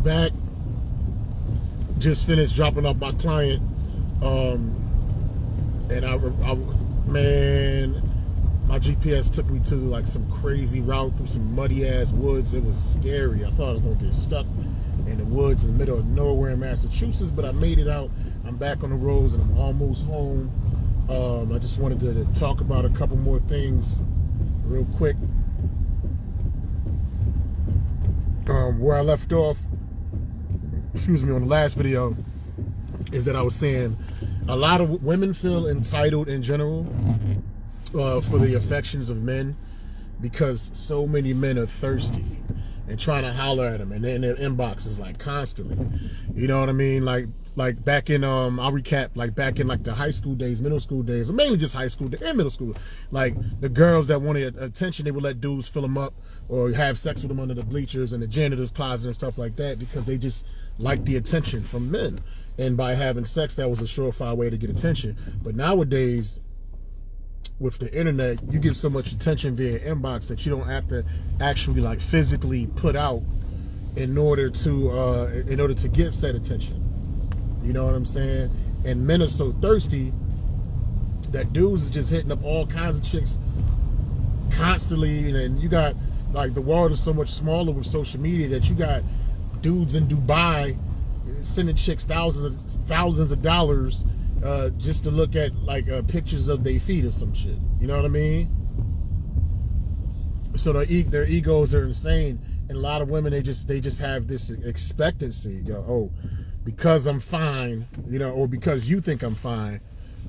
back. Just finished dropping off my client. And man, my GPS took me to like some crazy route through some muddy ass woods. It was scary. I thought I was gonna get stuck in the woods in the middle of nowhere in Massachusetts, but I made it out. I'm back on the roads and I'm almost home. I just wanted to talk about a couple more things real quick. Where I left off, excuse me, on the last video, is that I was saying a lot of women feel entitled in general for the affections of men because so many men are thirsty and trying to holler at them, and in their inboxes like constantly. You know what I mean? Like back in I'll recap, like back in like the high school days, middle school days, or mainly just high school and middle school. Like the girls that wanted attention, they would let dudes fill them up or have sex with them under the bleachers and the janitor's closet and stuff like that because they just liked the attention from men. And by having sex, that was a surefire way to get attention. But nowadays, with the internet, you get so much attention via inbox that you don't have to actually like physically put out in order to get said attention. You know what I'm saying? And men are so thirsty that dudes is just hitting up all kinds of chicks constantly. And you got like the world is so much smaller with social media that you got dudes in Dubai sending chicks thousands of dollars just to look at like pictures of their feet or some shit. You know what I mean? So their egos are insane, and a lot of women they just have this expectancy. Go, oh, because I'm fine, you know, or because you think I'm fine,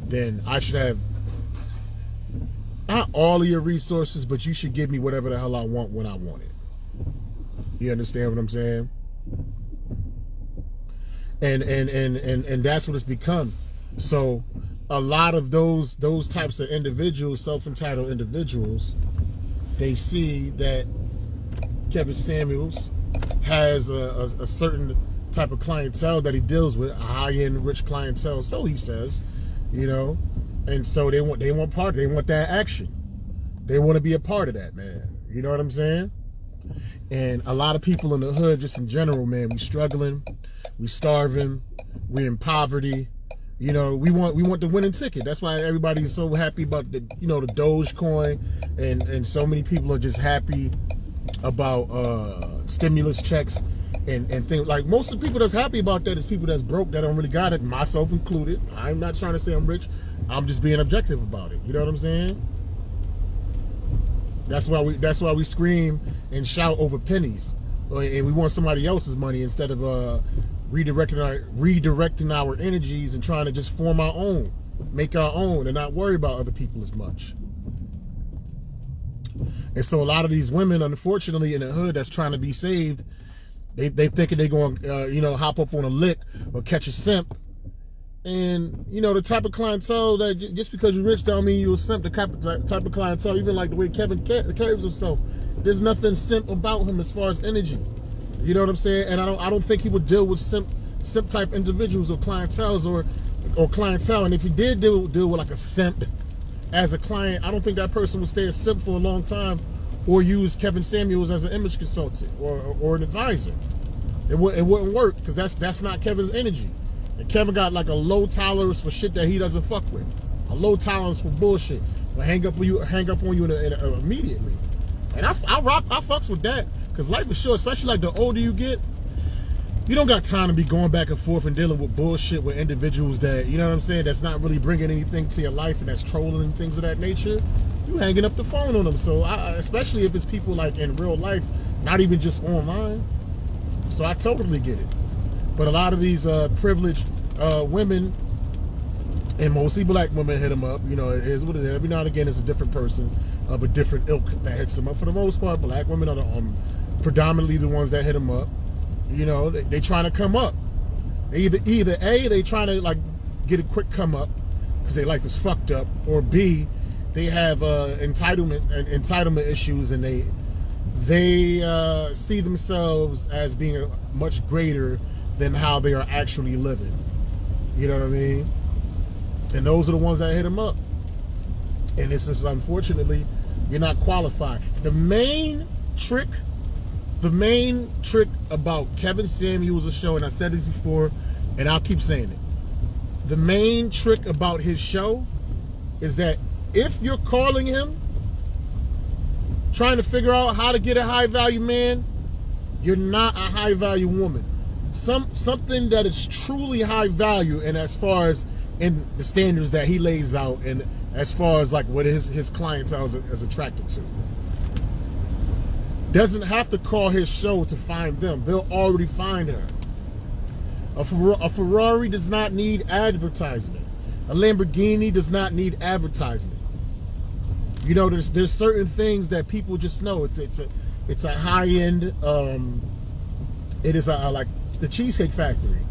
then I should have not all of your resources, but you should give me whatever the hell I want when I want it. You understand what I'm saying? And that's what it's become. So a lot of those types of individuals, self-entitled individuals, they see that Kevin Samuels has a certain type of clientele that he deals with, a high-end rich clientele, so he says, you know, and so they want that action. They want to be a part of that, man. You know what I'm saying? And a lot of people in the hood, just in general, man, we struggling, we starving, we in poverty. You know, we want the winning ticket. That's why everybody's so happy about the Dogecoin, and so many people are just happy about stimulus checks and things. Like most of the people that's happy about that is people that's broke, that don't really got it, myself included. I'm not trying to say I'm rich. I'm just being objective about it. You know what I'm saying? That's why we scream and shout over pennies, and we want somebody else's money instead of redirecting our energies and trying to just form our own, make our own, and not worry about other people as much. And so a lot of these women, unfortunately, in the hood that's trying to be saved, they thinking they're going to hop up on a lick or catch a simp. And the type of clientele that just because you're rich don't mean you're a simp. The type of clientele, even like the way Kevin carries himself, there's nothing simp about him as far as energy. You know what I'm saying? And I don't think he would deal with simp type individuals or clienteles or clientele. And if he did deal with like a simp as a client, I don't think that person would stay a simp for a long time or use Kevin Samuels as an image consultant or an advisor. It wouldn't work because that's not Kevin's energy. And Kevin got like a low tolerance for shit that he doesn't fuck with. A low tolerance for bullshit. Will hang up on you immediately. And I fucks with that. Because life is short, especially like the older you get, you don't got time to be going back and forth and dealing with bullshit with individuals that, you know what I'm saying, that's not really bringing anything to your life and that's trolling and things of that nature. You hanging up the phone on them. So especially if it's people like in real life, not even just online. So I totally get it. But a lot of these privileged women, and mostly black women, hit them up. It is what it is. Every now and again, it's a different person of a different ilk that hits them up. For the most part, black women are predominantly the ones that hit them up. They trying to come up. They either A, they trying to like get a quick come up because their life is fucked up, or B, they have entitlement issues, and they see themselves as being much greater than how they are actually living. You know what I mean? And those are the ones that hit them up. And it's just, unfortunately, you're not qualified. The main trick The main trick about Kevin Samuels' show, and I said this before, and I'll keep saying it. The main trick about his show is that if you're calling him, trying to figure out how to get a high value man, you're not a high value woman. Something that is truly high value, and as far as in the standards that he lays out, and as far as like what his clientele is attracted to. Doesn't have to call his show to find them. They'll already find her. A Ferrari does not need advertisement. A Lamborghini does not need advertisement. You know, there's certain things that people just know. It's a high end. It is like the Cheesecake Factory.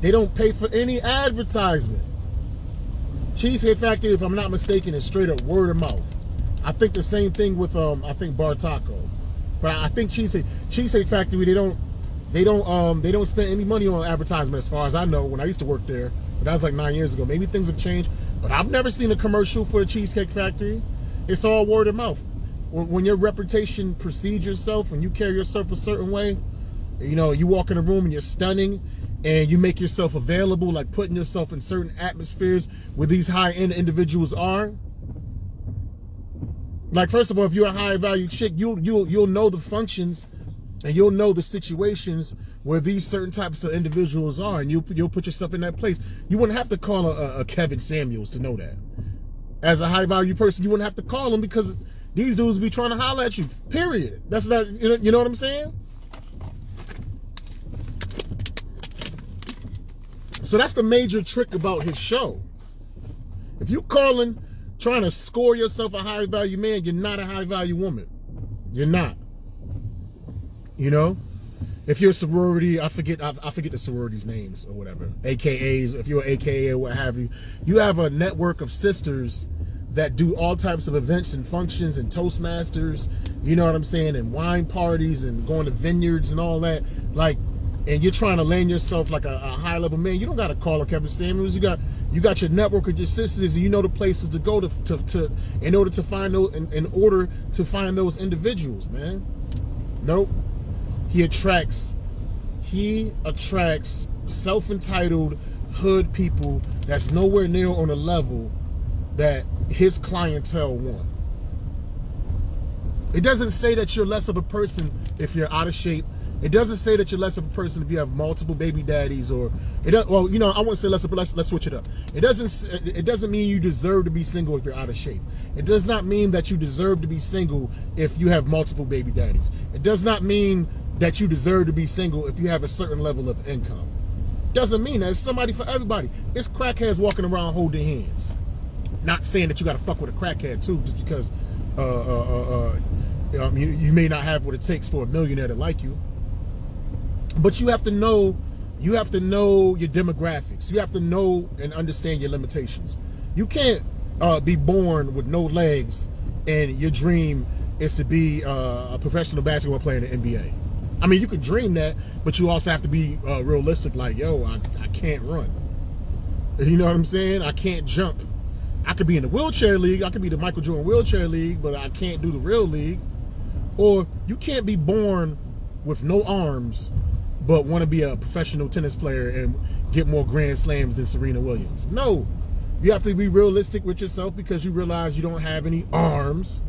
They don't pay for any advertisement. Cheesecake Factory, if I'm not mistaken, is straight up word of mouth. I think the same thing with I think Bar Taco. But I think Cheesecake Factory, they don't spend any money on advertisement as far as I know when I used to work there. But that was like 9 years ago. Maybe things have changed. But I've never seen a commercial for the Cheesecake Factory. It's all word of mouth. When your reputation precedes yourself and you carry yourself a certain way, you know, you walk in a room and you're stunning and you make yourself available, like putting yourself in certain atmospheres where these high-end individuals are. Like, first of all, if you're a high-value chick, you'll know the functions and you'll know the situations where these certain types of individuals are, and you'll put yourself in that place. You wouldn't have to call a Kevin Samuels to know that. As a high-value person, you wouldn't have to call them because these dudes be trying to holler at you, period. That's not, you know what I'm saying? So that's the major trick about his show. If you calling, trying to score yourself a high value man, you're not a high value woman. You're not. You know? If you're a sorority, I forget the sororities' names or whatever. AKAs, if you're an AKA or what have you, you have a network of sisters that do all types of events and functions and Toastmasters, you know what I'm saying, and wine parties and going to vineyards and all that. Like, and you're trying to land yourself like a high level man, you don't got to call a Kevin Samuels. You got your network of your sisters, and you know the places to go to in order to find those individuals, man. Nope. He attracts self-entitled hood people that's nowhere near on a level that his clientele want. It doesn't say that you're less of a person if you're out of shape. It doesn't say that you're less of a person if you have multiple baby daddies, or well, you know, I wouldn't say less, but let's switch it up. It doesn't mean you deserve to be single if you're out of shape. It does not mean that you deserve to be single if you have multiple baby daddies. It does not mean that you deserve to be single if you have a certain level of income. Doesn't mean that. It's somebody for everybody. It's crackheads walking around holding hands. Not saying that you got to fuck with a crackhead too, just because you may not have what it takes for a millionaire to like you. But you have to know your demographics. You have to know and understand your limitations. You can't be born with no legs and your dream is to be a professional basketball player in the NBA. I mean, you can dream that, but you also have to be realistic. Like, yo, I can't run. You know what I'm saying? I can't jump. I could be in the wheelchair league. I could be the Michael Jordan wheelchair league, but I can't do the real league. Or you can't be born with no arms, but want to be a professional tennis player and get more Grand Slams than Serena Williams. No, you have to be realistic with yourself because you realize you don't have any arms.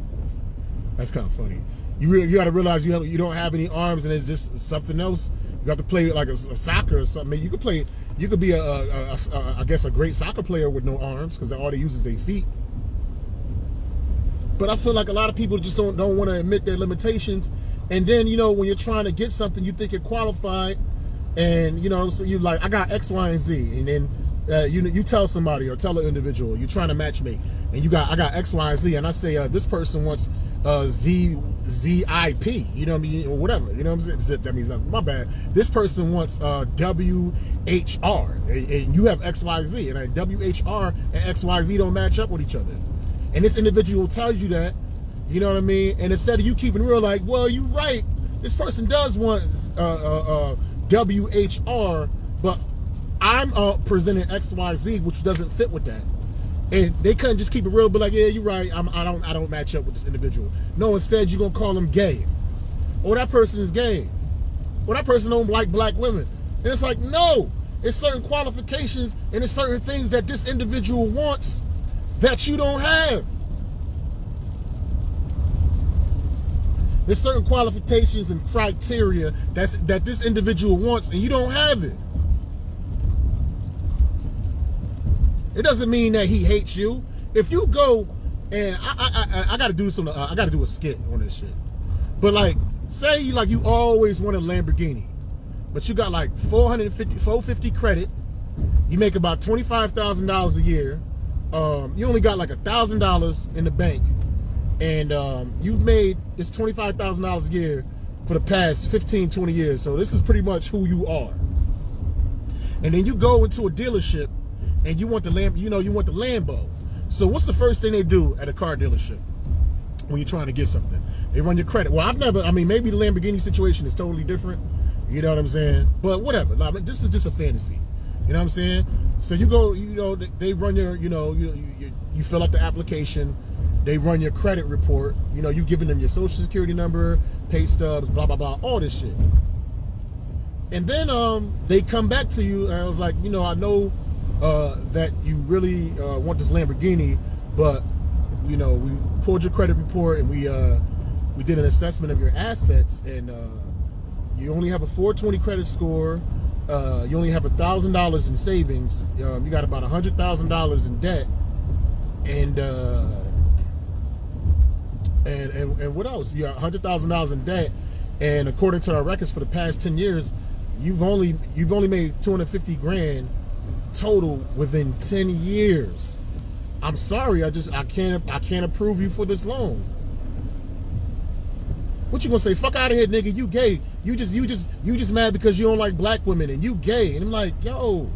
That's kind of funny. You got to realize you don't have any arms and it's just something else. You have to play like a soccer or something. You could be I guess a great soccer player with no arms because all they use is their feet. But I feel like a lot of people just don't want to admit their limitations. And then, you know, when you're trying to get something, you think you're qualified, and you know, so you like, I got X, Y, and Z, and then you tell somebody or tell an individual you're trying to match make, and I got X, Y, and Z, and I say this person wants ZIP, you know what I mean, or whatever, you know what I'm saying? That means nothing. My bad. This person wants WHR, and you have X, Y, Z, and WHR and X, Y, Z don't match up with each other, and this individual tells you that. You know what I mean? And instead of you keeping real, like, well, you're right. This person does want WHR, but I'm presenting XYZ, which doesn't fit with that. And they couldn't just keep it real, but like, yeah, you're right. I don't match up with this individual. No, instead you're gonna call them gay, or that person is gay, or that person don't like black women. And it's like, no, it's certain qualifications and it's certain things that this individual wants that you don't have. There's certain qualifications and criteria that this individual wants and you don't have it. It doesn't mean that he hates you. If you go and I gotta do some, I gotta do a skit on this shit. But like, say like you always want a Lamborghini, but you got like 450 credit. You make about $25,000 a year. You only got like $1,000 in the bank, and you've made this $25,000 a year for the past 15, 20 years. So this is pretty much who you are. And then you go into a dealership and you want the you want the Lambo. So what's the first thing they do at a car dealership when you're trying to get something? They run your credit. Well, maybe the Lamborghini situation is totally different. You know what I'm saying? But whatever. This is just a fantasy. You know what I'm saying? So you go, they run your, you fill out the application. They run your credit report. You've given them your social security number, pay stubs, blah, blah, blah, all this shit. And then they come back to you, and I was like, I know that you really want this Lamborghini, but, we pulled your credit report and we did an assessment of your assets, and you only have a 420 credit score. You only have $1,000 in savings. You got about $100,000 in debt, and what else? You got $100,000 in debt, and according to our records for the past 10 years, you've only made 250 grand total within 10 years. I'm sorry, I can't approve you for this loan. What you gonna say? Fuck out of here, nigga. You gay. You just mad because you don't like black women and you gay. And I'm like, yo,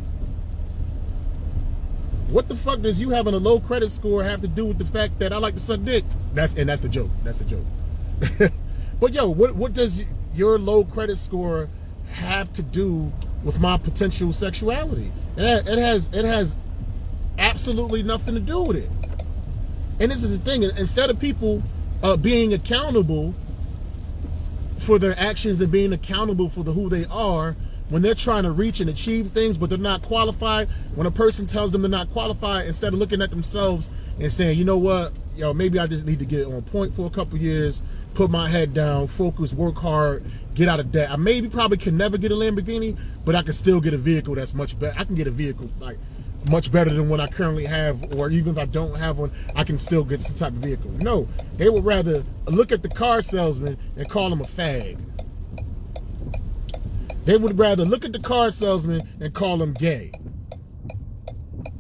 what the fuck does you having a low credit score have to do with the fact that I like to suck dick? That's the joke. That's the joke. But yo, what does your low credit score have to do with my potential sexuality? It has absolutely nothing to do with it. And this is the thing. Instead of people being accountable for their actions and being accountable for who they are, when they're trying to reach and achieve things but they're not qualified, when a person tells them they're not qualified, instead of looking at themselves and saying, you know what, maybe I just need to get on point for a couple years, put my head down, focus, work hard, get out of debt. I probably can never get a Lamborghini, but I can still get a vehicle that's much better. I can get a vehicle like much better than what I currently have, or even if I don't have one, I can still get some type of vehicle. No, they would rather look at the car salesman and call him a fag. They would rather look at the car salesman and call him gay.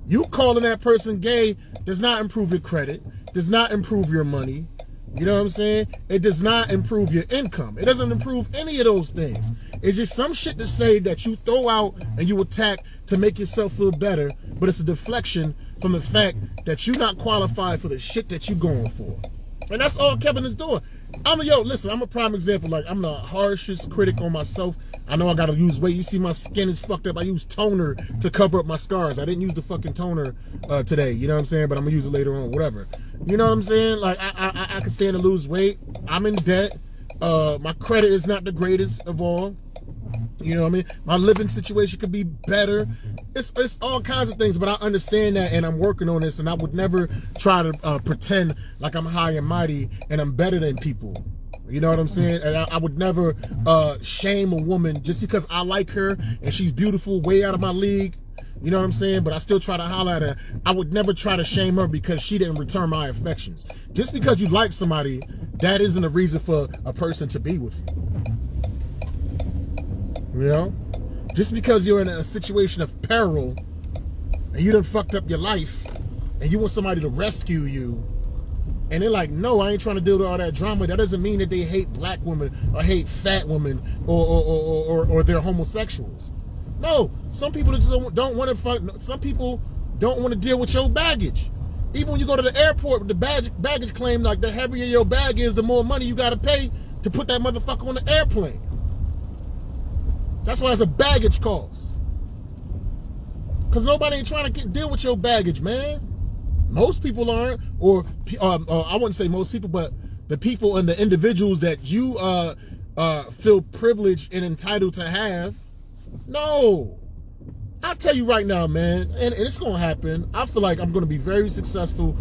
You calling that person gay does not improve your credit, does not improve your money. You know what I'm saying? It does not improve your income. It doesn't improve any of those things. It's just some shit to say that you throw out and you attack to make yourself feel better, but it's a deflection from the fact that you're not qualified for the shit that you're going for. And that's all Kevin is doing. Listen, I'm a prime example. Like, I'm the harshest critic on myself. I know I gotta lose weight. You see my skin is fucked up. I use toner to cover up my scars. I didn't use the fucking toner today. You know what I'm saying? But I'm gonna use it later on, whatever. You know what I'm saying? Like, I can stand to lose weight. I'm in debt. My credit is not the greatest of all. You know what I mean? My living situation could be better. It's all kinds of things, but I understand that, and I'm working on this, and I would never try to pretend like I'm high and mighty and I'm better than people. You know what I'm saying? And I would never shame a woman just because I like her and she's beautiful, way out of my league. You know what I'm saying? But I still try to holler at her. I would never try to shame her because she didn't return my affections. Just because you like somebody, that isn't a reason for a person to be with you. You know? Just because you're in a situation of peril and you done fucked up your life and you want somebody to rescue you, and they're like, no, I ain't trying to deal with all that drama, that doesn't mean that they hate black women or hate fat women or they're homosexuals. No, some people just don't want to fuck. Some people don't want to deal with your baggage. Even when you go to the airport with the baggage claim, like the heavier your bag is, the more money you got to pay to put that motherfucker on the airplane. That's why it's a baggage cost. Because nobody ain't trying to deal with your baggage, man. Most people aren't, or I wouldn't say most people, but the people and the individuals that you feel privileged and entitled to have. No. I'll tell you right now, man, and it's going to happen. I feel like I'm going to be very successful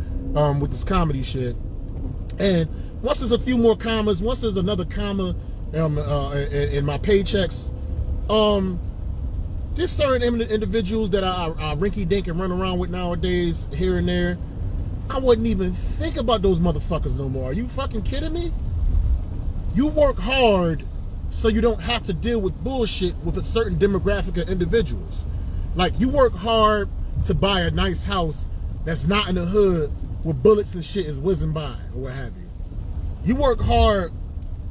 with this comedy shit. And once there's a few more commas, once there's another comma in my paychecks, there's certain individuals that I rinky-dink and run around with nowadays here and there. I wouldn't even think about those motherfuckers no more. Are you fucking kidding me? You work hard so you don't have to deal with bullshit with a certain demographic of individuals. Like, you work hard to buy a nice house that's not in the hood where bullets and shit is whizzing by or what have you. You work hard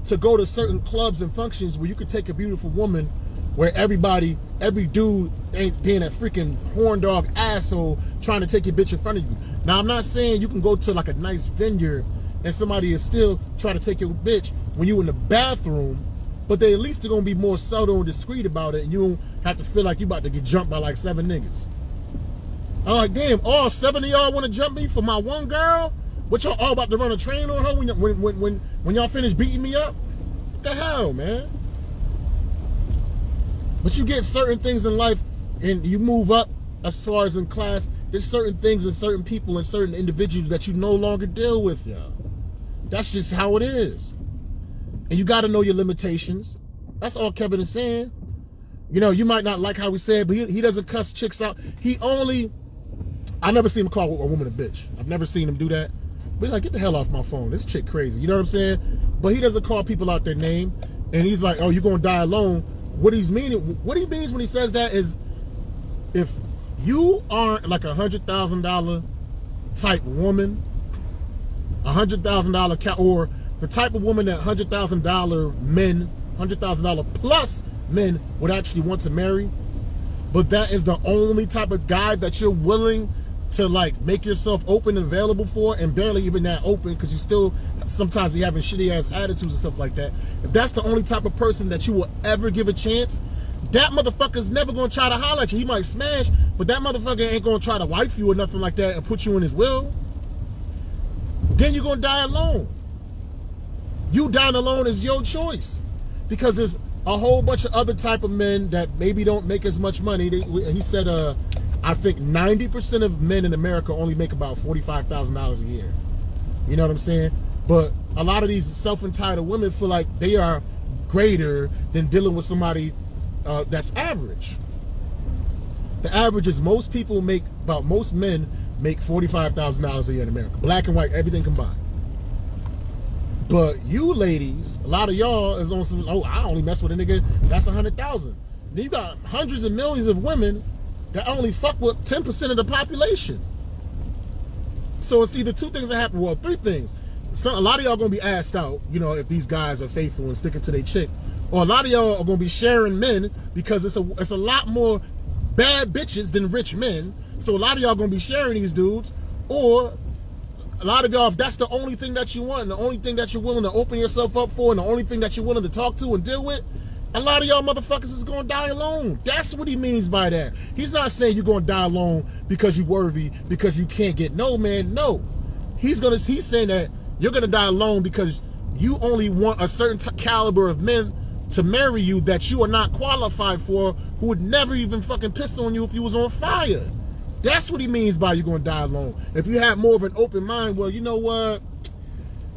to go to certain clubs and functions where you could take a beautiful woman where every dude ain't being a freaking horn dog asshole trying to take your bitch in front of you. Now, I'm not saying you can go to like a nice vineyard and somebody is still trying to take your bitch when you in the bathroom, but they at least are going to be more subtle and discreet about it, and you don't have to feel like you about to get jumped by like 7 niggas. I'm like, damn, all 7 of y'all want to jump me for my one girl? What, y'all all about to run a train on her when y'all finish beating me up? What the hell, man? But you get certain things in life and you move up as far as in class. There's certain things and certain people and certain individuals that you no longer deal with, y'all. That's just how it is. And you got to know your limitations. That's all Kevin is saying. You know, you might not like how he said, but he doesn't cuss chicks out. I never seen him call a woman a bitch. I've never seen him do that. But he's like, get the hell off my phone. This chick crazy. You know what I'm saying? But he doesn't call people out their name. And he's like, oh, you're going to die alone. What he means when he says that is, if you aren't like $100,000 type woman, $100,000 or the type of woman that $100,000 men, $100,000 plus men would actually want to marry, but that is the only type of guy that you're willing to like make yourself open and available for, and barely even that open because you still sometimes be having shitty ass attitudes and stuff like that. If that's the only type of person that you will ever give a chance, that motherfucker's never gonna try to holler at you. He might smash, but that motherfucker ain't gonna try to wife you or nothing like that and put you in his will. Then you're gonna die alone. You dying alone is your choice, because there's a whole bunch of other type of men that maybe don't make as much money. He said, I think 90% of men in America only make about $45,000 a year. You know what I'm saying? But a lot of these self-entitled women feel like they are greater than dealing with somebody that's average. The average is most men make $45,000 a year in America. Black and white, everything combined. But you ladies, a lot of y'all is on some, oh, I only mess with a nigga that's 100,000. Then you got hundreds of millions of women that only fuck with 10% of the population. So it's either two things that happen, well, 3 things. So a lot of y'all gonna be asked out, you know, if these guys are faithful and sticking to their chick. Or a lot of y'all are gonna be sharing men, because it's a lot more bad bitches than rich men. So a lot of y'all gonna be sharing these dudes. Or a lot of y'all, if that's the only thing that you want, and the only thing that you're willing to open yourself up for, and the only thing that you're willing to talk to and deal with, a lot of y'all motherfuckers is gonna die alone. That's what he means by that. He's not saying you're gonna die alone because you're worthy, because you can't get no man. No, he's saying that you're gonna die alone because you only want a certain caliber of men to marry you that you are not qualified for, who would never even fucking piss on you if you was on fire. That's what he means by you're gonna die alone. If you have more of an open mind, well, you know what?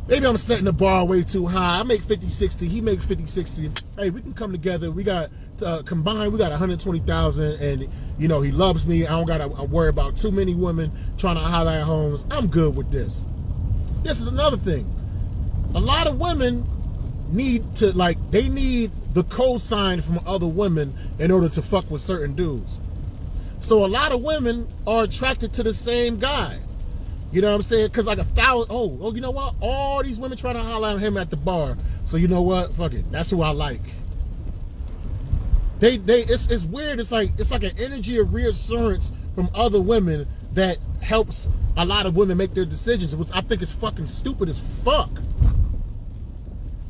Maybe I'm setting the bar way too high. I make 50-60, he makes 50-60. Hey, we can come together. We got combined, we got 120,000, and you know, he loves me. I don't gotta worry about too many women trying to holler at homes. I'm good with this. This is another thing. A lot of women need to, like, they need the cosign from other women in order to fuck with certain dudes. So a lot of women are attracted to the same guy. You know what I'm saying? Because like 1,000, oh, you know what? All these women trying to holler at him at the bar. So you know what? Fuck it. That's who I like. It's weird. It's like an energy of reassurance from other women that helps a lot of women make their decisions, which I think is fucking stupid as fuck.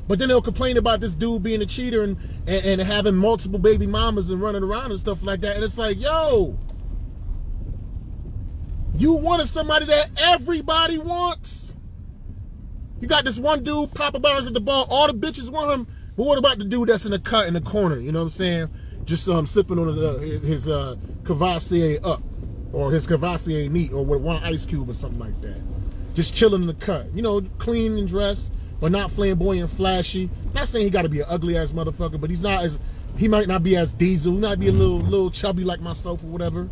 But then they'll complain about this dude being a cheater and having multiple baby mamas and running around and stuff like that. And it's like, yo, you wanted somebody that everybody wants. You got this one dude, Papa Burns at the bar. All the bitches want him. But what about the dude that's in the cut in the corner? You know what I'm saying? Just sipping on his Cavassier up, or his Cavassier neat, or with one ice cube or something like that. Just chilling in the cut. You know, clean and dressed, but not flamboyant, flashy. Not saying he got to be an ugly ass motherfucker, but he's not as, he might not be as diesel. He might be a little chubby like myself or whatever.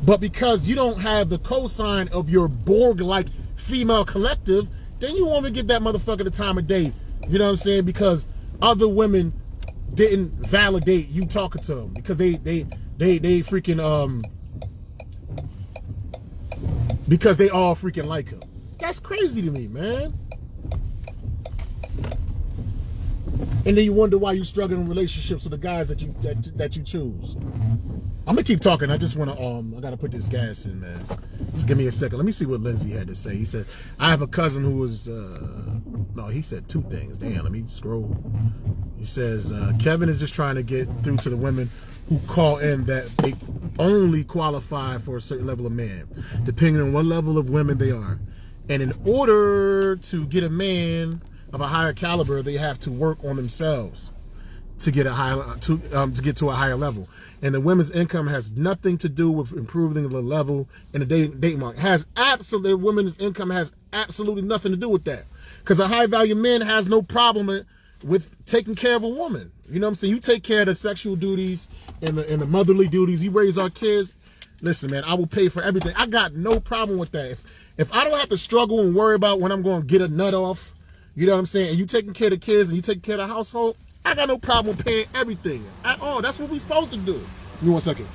But because you don't have the cosign of your Borg-like female collective, then you won't even give that motherfucker the time of day. You know what I'm saying? Because other women didn't validate you talking to them because they freaking because they all freaking like him. That's crazy to me, man. And then you wonder why you struggle in relationships with the guys that you choose. I'm gonna keep talking. I just wanna I gotta put this gas in, man. Just give me a second. Let me see what Lindsay had to say. He said, I have a cousin who was no, he said two things. Damn, let me scroll. He says, Kevin is just trying to get through to the women who call in that they only qualify for a certain level of man, depending on what level of women they are. And in order to get a man of a higher caliber, they have to work on themselves to get a higher to get to a higher level. And the women's income has nothing to do with improving the level in the dating market. The women's income has absolutely nothing to do with that. Because a high value man has no problem with taking care of a woman. You know what I'm saying? You take care of the sexual duties and the motherly duties. You raise our kids. Listen, man, I will pay for everything. I got no problem with that. If I don't have to struggle and worry about when I'm going to get a nut off, you know what I'm saying? And you taking care of the kids and you taking care of the household, I got no problem with paying everything at all. That's what we supposed to do. Give me 1 second.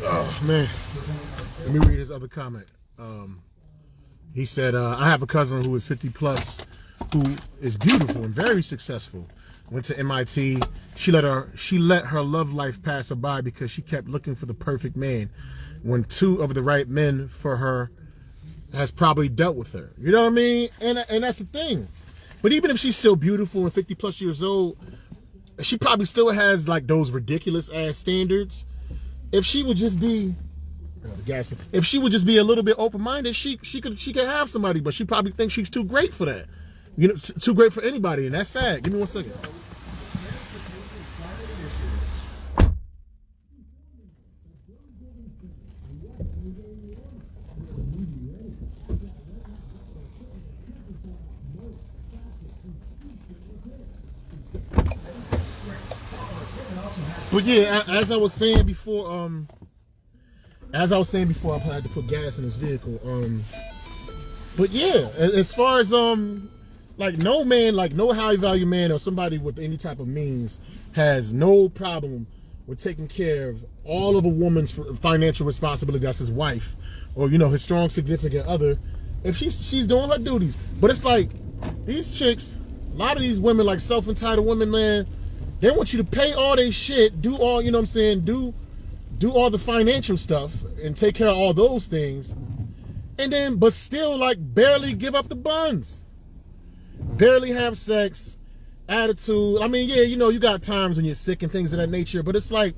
Oh man, let me read his other comment. He said, I have a cousin who is 50 plus who is beautiful and very successful. Went to MIT. She let her love life pass her by because she kept looking for the perfect man when two of the right men for her has probably dealt with her. You know what I mean? And that's the thing. But even if she's still beautiful and 50 plus years old, she probably still has like those ridiculous ass standards. If she would just be, if she would just be a little bit open-minded, she could have somebody, but she probably thinks she's too great for that. You know, too great for anybody, and that's sad. Give me 1 second. But yeah, as I was saying before, I had to put gas in this vehicle. But yeah, as far as like no man, like no high value man or somebody with any type of means has no problem with taking care of all of a woman's financial responsibility. That's his wife, or you know, his strong significant other. If she's doing her duties, but it's like these chicks, a lot of these women, like self-entitled women, man. They want you to pay all their shit, do all, you know what I'm saying, do all the financial stuff and take care of all those things. And then, but still like barely give up the buns. Barely have sex, attitude. I mean, yeah, you know, you got times when you're sick and things of that nature, but it's like,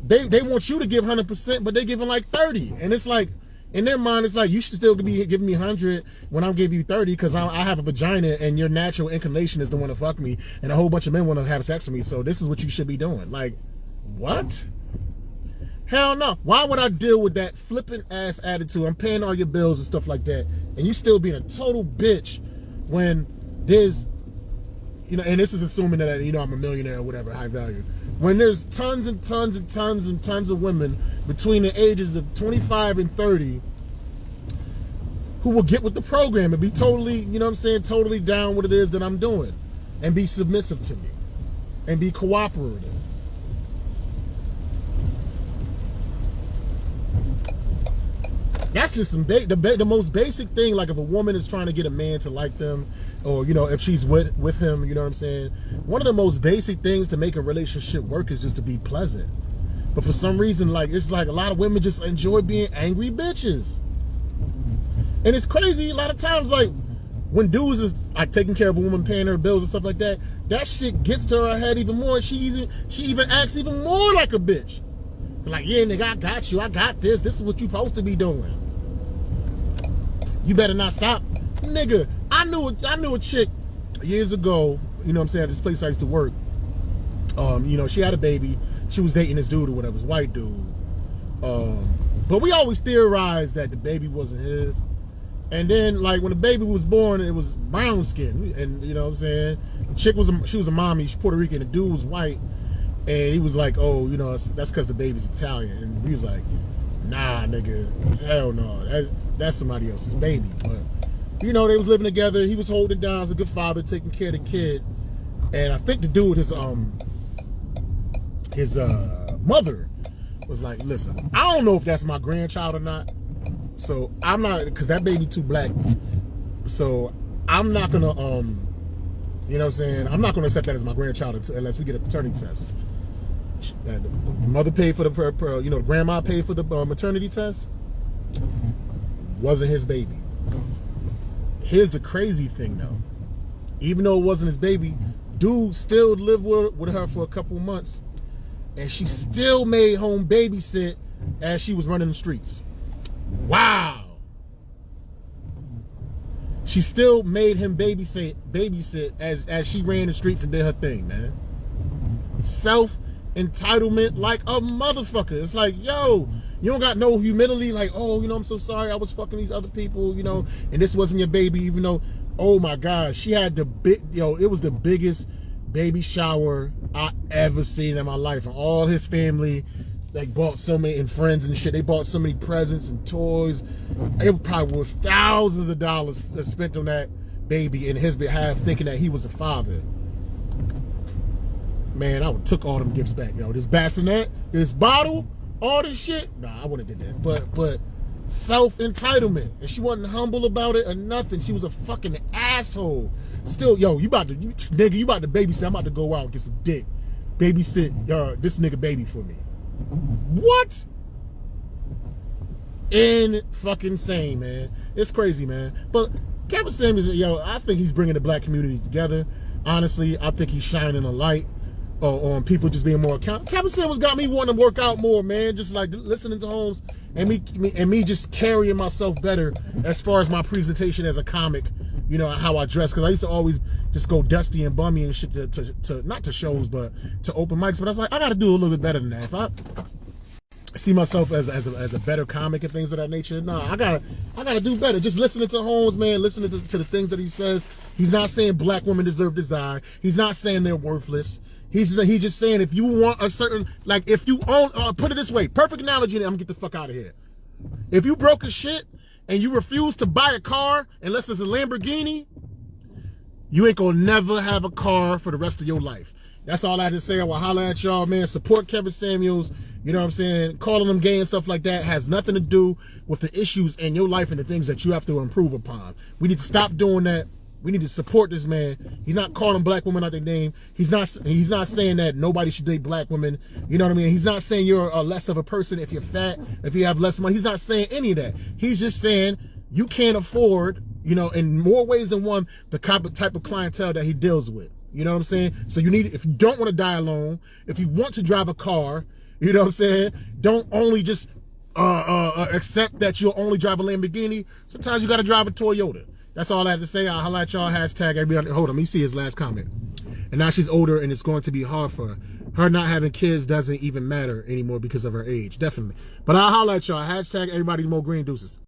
they want you to give 100%, but they giving like 30. And it's like, In their mind, it's like, you should still be giving me 100 when I'm giving you 30 because I have a vagina and your natural inclination is to want to fuck me and a whole bunch of men want to have sex with me. So this is what you should be doing. Like, what? Hell no. Why would I deal with that flippant ass attitude? I'm paying all your bills and stuff like that. And you still being a total bitch when there's, you know, and this is assuming that, you know, I'm a millionaire or whatever, high value. When there's tons and tons and tons and tons of women between the ages of 25 and 30 who will get with the program and be totally, you know what I'm saying, totally down what it is that I'm doing and be submissive to me and be cooperative. That's just some the most basic thing. Like if a woman is trying to get a man to like them, or you know, if she's with him, you know what I'm saying. One of the most basic things to make a relationship work is just to be pleasant. But for some reason, like it's like a lot of women just enjoy being angry bitches, and it's crazy. A lot of times, like when dudes is like taking care of a woman, paying her bills and stuff like that, that shit gets to her head even more. She even acts even more like a bitch. Like, yeah, nigga, I got you. I got this. This is what you supposed to be doing. You better not stop. Nigga, I knew a chick years ago, you know what I'm saying, at this place I used to work. You know, she had a baby. She was dating this dude or whatever, this white dude. But we always theorized that the baby wasn't his. And then, like, when the baby was born, it was brown skin. And, you know what I'm saying? The chick she was a mommy. She's Puerto Rican. The dude was white. And he was like, oh, you know, that's because the baby's Italian. And he was like, nah, nigga, hell no. That's somebody else's baby. But, you know, they was living together. He was holding down as a good father, taking care of the kid. And I think the dude, his mother was like, listen, I don't know if that's my grandchild or not. So I'm not, because that baby too black. So I'm not going to, you know what I'm saying? I'm not going to accept that as my grandchild unless we get a paternity test. The mother paid for the, you know, grandma paid for the maternity test. Wasn't his baby. Here's the crazy thing though. Even though it wasn't his baby, dude still lived with her for a couple of months. And she still made home babysit as she was running the streets. Wow. She still made him babysit as she ran the streets and did her thing, man. Self-entitlement like a motherfucker. It's like, yo, you don't got no humility, like, oh, you know, I'm so sorry I was fucking these other people, you know, and this wasn't your baby, even though, oh my God, she had it was the biggest baby shower I ever seen in my life. And all his family, like, bought so many, and friends and shit, they bought so many presents and toys. It probably was thousands of dollars spent on that baby in his behalf, thinking that he was the father. Man, I would took all them gifts back. You know, this bassinet, this bottle, all this shit. Nah, I wouldn't have did that. But self-entitlement. And she wasn't humble about it or nothing. She was a fucking asshole. Still, yo, you about to babysit. I'm about to go out and get some dick. Babysit this nigga baby for me. What? In fucking insane, man. It's crazy, man. But Kevin Samuels, yo, I think he's bringing the black community together. Honestly, I think he's shining a light on people just being more accountable. Kevin Samuels got me wanting to work out more, man. Just like listening to Holmes and me just carrying myself better as far as my presentation as a comic. You know, how I dress, because I used to always just go dusty and bummy and shit to not to shows, but to open mics. But I was like, I got to do a little bit better than that. If I see myself as a better comic and things of that nature, nah, I gotta do better. Just listening to Holmes, man, listening to the things that he says. He's not saying black women deserve to die. He's not saying they're worthless. He's just saying if you want a certain, like, if you own, put it this way, perfect analogy, and I'm gonna get the fuck out of here. If you broke as shit and you refuse to buy a car unless it's a Lamborghini, you ain't gonna never have a car for the rest of your life. That's all I had to say. I will holler at y'all, man. Support Kevin Samuels. You know what I'm saying? Calling them gay and stuff like that has nothing to do with the issues in your life and the things that you have to improve upon. We need to stop doing that. We need to support this man. He's not calling black women out their name. He's not saying that nobody should date black women. You know what I mean? He's not saying you're less of a person if you're fat, if you have less money. He's not saying any of that. He's just saying you can't afford, you know, in more ways than one, the type of clientele that he deals with. You know what I'm saying? So you need, if you don't want to die alone, if you want to drive a car, you know what I'm saying? Don't only just accept that you'll only drive a Lamborghini, sometimes you got to drive a Toyota. That's all I have to say. I'll holla at y'all. Hashtag everybody. Hold on, let me see his last comment. And now she's older and it's going to be hard for her. Her not having kids doesn't even matter anymore because of her age. Definitely. But I'll holla at y'all. Hashtag everybody more green deuces.